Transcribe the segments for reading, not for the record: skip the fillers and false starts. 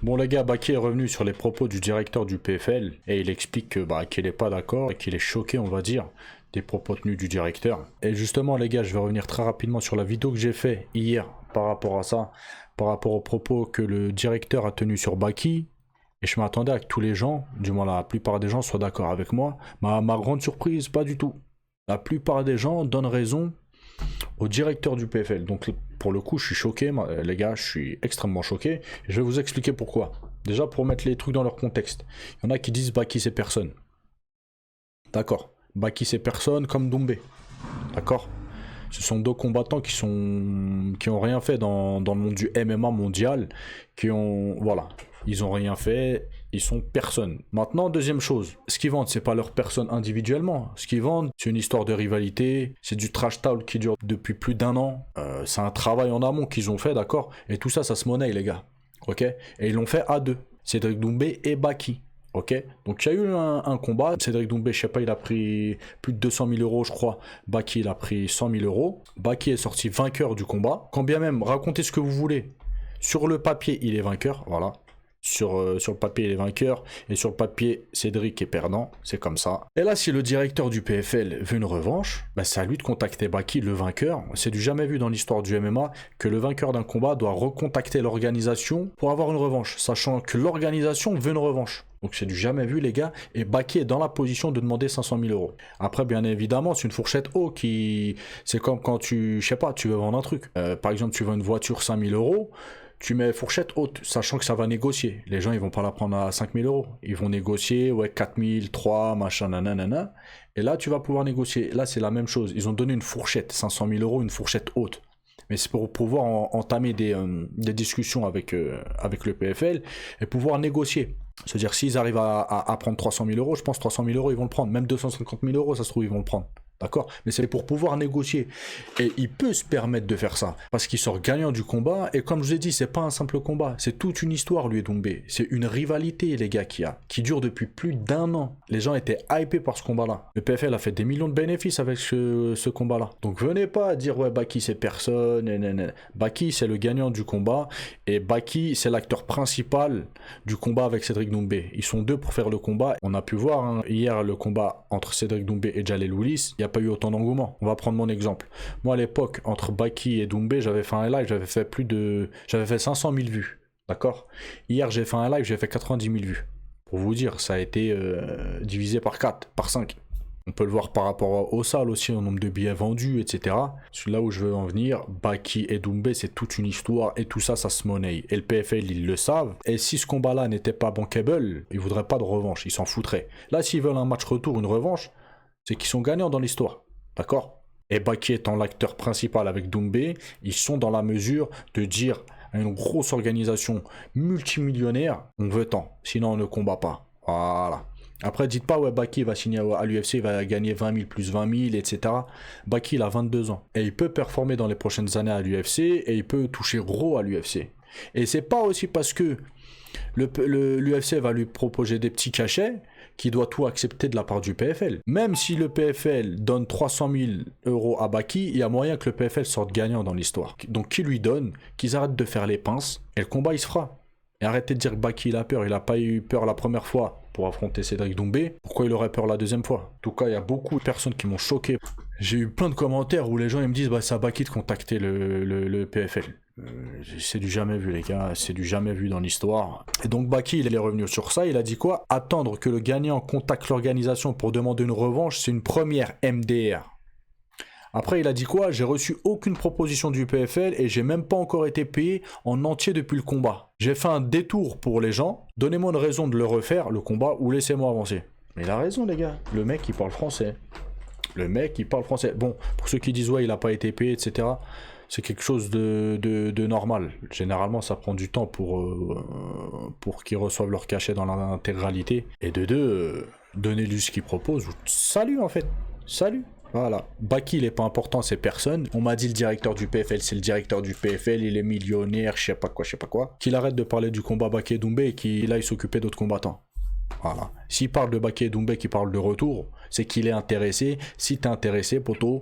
Bon les gars, Baki est revenu sur les propos du directeur du PFL et il explique que qu'il n'est pas d'accord et qu'il est choqué, on va dire, des propos tenus du directeur. Et justement les gars, je vais revenir très rapidement sur la vidéo que j'ai fait hier par rapport à ça, par rapport aux propos que le directeur a tenus sur Baki. Et je m'attendais à que tous les gens, du moins la plupart des gens, soient d'accord avec moi. Ma grande surprise, pas du tout. La plupart des gens donnent raison au directeur du PFL. Donc pour le coup, je suis choqué, les gars, je suis extrêmement choqué. Et je vais vous expliquer pourquoi. Déjà pour mettre les trucs dans leur contexte. Il y en a qui disent Baki c'est personne. D'accord. Baki c'est personne comme Doumbé. D'accord. Ce sont deux combattants qui ont rien fait dans le monde du MMA mondial, voilà, ils ont rien fait, ils sont personne. Maintenant, deuxième chose, ce qu'ils vendent, c'est pas leur personne individuellement. Ce qu'ils vendent, c'est une histoire de rivalité, c'est du trash talk qui dure depuis plus d'1 an. C'est un travail en amont qu'ils ont fait, d'accord. Et tout ça, ça se monnaie, les gars. Ok. Et ils l'ont fait à deux. Cédric Doumbé et Baki. Ok, donc il y a eu un combat. Cédric Doumbé, je sais pas, il a pris plus de 200 000 euros, je crois. Baki, il a pris 100 000 euros. Baki est sorti vainqueur du combat. Quand bien même, racontez ce que vous voulez. Sur le papier, il est vainqueur, voilà. Sur le papier, il est vainqueur. Et sur le papier, Cédric est perdant. C'est comme ça. Et là, si le directeur du PFL veut une revanche, bah, c'est à lui de contacter Baki, le vainqueur. C'est du jamais vu dans l'histoire du MMA que le vainqueur d'un combat doit recontacter l'organisation pour avoir une revanche, sachant que l'organisation veut une revanche. Donc c'est du jamais vu les gars, et Baki est dans la position de demander 500 000 euros. Après bien évidemment c'est une fourchette haute qui... C'est comme quand je sais pas, tu veux vendre un truc. Par exemple tu veux une voiture 5 000 euros, tu mets fourchette haute, sachant que ça va négocier. Les gens ils vont pas la prendre à 5 000 euros. Ils vont négocier, ouais 4 000, 3, machin, nanana. Et là tu vas pouvoir négocier. Là c'est la même chose, ils ont donné une fourchette, 500 000 euros, une fourchette haute. Mais c'est pour pouvoir entamer des discussions avec le PFL et pouvoir négocier. C'est-à-dire s'ils arrivent à prendre 300 000 euros, je pense 300 000 euros ils vont le prendre. Même 250 000 euros, ça se trouve ils vont le prendre. D'accord. Mais c'est pour pouvoir négocier. Et il peut se permettre de faire ça. Parce qu'il sort gagnant du combat. Et comme je vous ai dit, c'est pas un simple combat. C'est toute une histoire, lui et Doumbé. C'est une rivalité, les gars, qui dure depuis plus d'1 an. Les gens étaient hypés par ce combat-là. Le PFL a fait des millions de bénéfices avec ce combat-là. Donc venez pas dire, ouais, Baki, c'est personne. Nanana. Baki, c'est le gagnant du combat. Et Baki, c'est l'acteur principal du combat avec Cédric Doumbé. Ils sont deux pour faire le combat. On a pu voir hier le combat entre Cédric Doumbé et Jalel Willis. Il n'y a pas eu autant d'engouement. On va prendre mon exemple. Moi à l'époque, entre Baki et Doumbé, j'avais fait un live, j'avais fait 500 000 vues. D'accord. Hier j'ai fait un live, j'ai fait 90 000 vues. Pour vous dire, ça a été divisé par 4, par 5. On peut le voir par rapport aux salles aussi, au nombre de billets vendus, etc. C'est là où je veux en venir. Baki et Doumbé, c'est toute une histoire et tout ça, ça se monnaie. Et le PFL, ils le savent. Et si ce combat-là n'était pas bankable, ils voudraient pas de revanche, ils s'en foutraient. Là, s'ils veulent un match retour, une revanche, c'est qu'ils sont gagnants dans l'histoire. D'accord. Et Baki étant l'acteur principal avec Doumbé, ils sont dans la mesure de dire à une grosse organisation multimillionnaire, on veut tant, sinon on ne combat pas. Voilà. Après, dites pas, ouais, Baki va signer à l'UFC, il va gagner 20 000 plus 20 000, etc. Baki, il a 22 ans. Et il peut performer dans les prochaines années à l'UFC, et il peut toucher gros à l'UFC. Et c'est pas aussi parce que l'UFC va lui proposer des petits cachets qui doit tout accepter de la part du PFL. Même si le PFL donne 300 000 euros à Baki, il y a moyen que le PFL sorte gagnant dans l'histoire. Donc qui lui donne, qu'ils arrêtent de faire les pinces, et le combat il se fera. Et arrêtez de dire que Baki il a peur, il n'a pas eu peur la première fois pour affronter Cédric Doumbé. Pourquoi il aurait peur la deuxième fois? En tout cas, il y a beaucoup de personnes qui m'ont choqué. J'ai eu plein de commentaires où les gens ils me disent bah, c'est à Baki de contacter le PFL. C'est du jamais vu les gars, c'est du jamais vu dans l'histoire. Et donc Baki il est revenu sur ça, il a dit quoi? Attendre que le gagnant contacte l'organisation pour demander une revanche, c'est une première MDR. Après il a dit quoi? J'ai reçu aucune proposition du PFL et j'ai même pas encore été payé en entier depuis le combat. J'ai fait un détour pour les gens, donnez-moi une raison de le refaire, le combat, ou laissez-moi avancer. Mais il a raison les gars, le mec il parle français. Le mec il parle français. Bon, pour ceux qui disent ouais il a pas été payé, etc. C'est quelque chose de normal. Généralement, ça prend du temps pour qu'ils reçoivent leur cachet dans l'intégralité. Et de deux, donnez-lui ce qu'ils proposent. Salut, en fait. Salut. Voilà. Baki, il est pas important, c'est personne. On m'a dit le directeur du PFL, c'est le directeur du PFL, il est millionnaire, je sais pas quoi. Qu'il arrête de parler du combat Baki et Doumbé et qu'il aille s'occuper d'autres combattants. Voilà. S'il parle de Baki et Doumbé, qui parle de retour, c'est qu'il est intéressé. Si t'es intéressé, poto,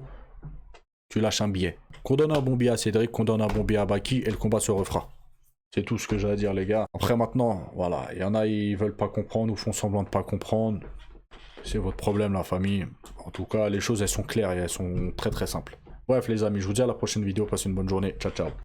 tu lâches un billet. Qu'on donne un bon billet à Cédric, qu'on donne un bon billet à Baki et le combat se refera. C'est tout ce que j'ai à dire les gars. Après maintenant, voilà, il y en a ils veulent pas comprendre ou font semblant de pas comprendre. C'est votre problème la famille. En tout cas, les choses elles sont claires et elles sont très très simples. Bref les amis, je vous dis à la prochaine vidéo, passez une bonne journée. Ciao ciao.